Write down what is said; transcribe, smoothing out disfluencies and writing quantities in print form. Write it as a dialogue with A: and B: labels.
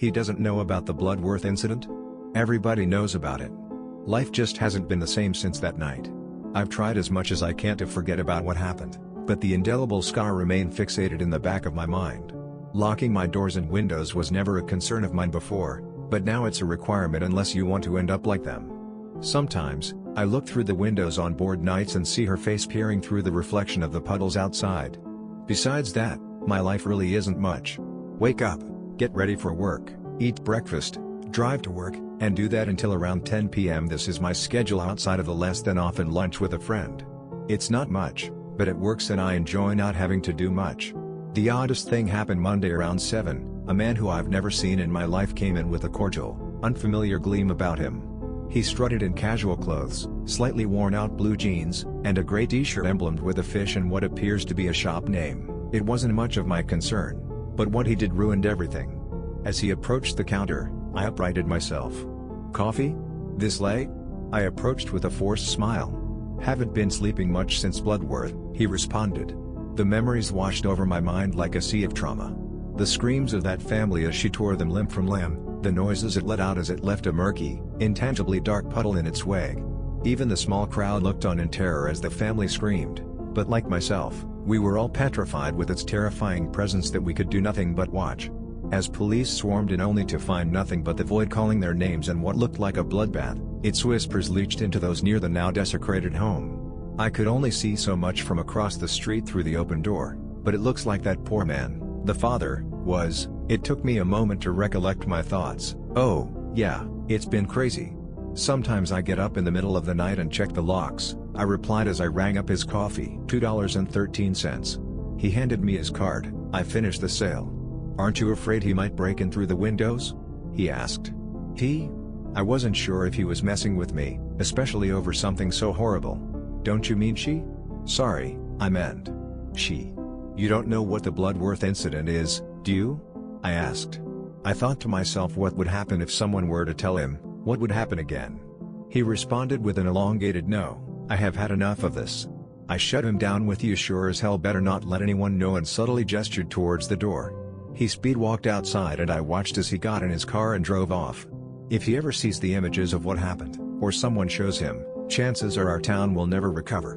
A: He doesn't know about the Bloodworth incident? Everybody knows about it. Life just hasn't been the same since that night. I've tried as much as I can to forget about what happened, but the indelible scar remained fixated in the back of my mind. Locking my doors and windows was never a concern of mine before, but now it's a requirement unless you want to end up like them. Sometimes, I look through the windows on bored nights and see her face peering through the reflection of the puddles outside. Besides that, my life really isn't much. Wake up, get ready for work, eat breakfast, drive to work, and do that until around 10 p.m. This is my schedule outside of the less than often lunch with a friend. It's not much, but it works and I enjoy not having to do much. The oddest thing happened Monday around 7, a man who I've never seen in my life came in with a cordial, unfamiliar gleam about him. He strutted in casual clothes, slightly worn out blue jeans, and a gray t-shirt emblemed with a fish and what appears to be a shop name. It wasn't much of my concern, but what he did ruined everything. As he approached the counter, I uprighted myself. "Coffee? This late?" I approached with a forced smile. "Haven't been sleeping much since Bloodworth," he responded. The memories washed over my mind like a sea of trauma. The screams of that family as she tore them limb from limb, the noises it let out as it left a murky, intangibly dark puddle in its wake. Even the small crowd looked on in terror as the family screamed, but like myself, we were all petrified with its terrifying presence that we could do nothing but watch. As police swarmed in only to find nothing but the void calling their names and what looked like a bloodbath, its whispers leached into those near the now desecrated home. I could only see so much from across the street through the open door, but it looks like that poor man, the father, was. It took me a moment to recollect my thoughts. "Oh, yeah, it's been crazy. Sometimes I get up in the middle of the night and check the locks," I replied as I rang up his coffee. $2.13. He handed me his card. "I finished the sale. Aren't you afraid he might break in through the windows?" he asked. I wasn't sure if he was messing with me, especially over something so horrible. "Don't you mean she?" "Sorry, I meant she." "You don't know what the Bloodworth incident is, do you?" I asked. I thought to myself, what would happen if someone were to tell him? What would happen again? He responded with an elongated no. "I have had enough of this." I shut him down with, "You sure as hell better not let anyone know," and subtly gestured towards the door. He speed-walked outside and I watched as he got in his car and drove off. If he ever sees the images of what happened, or someone shows him, chances are our town will never recover.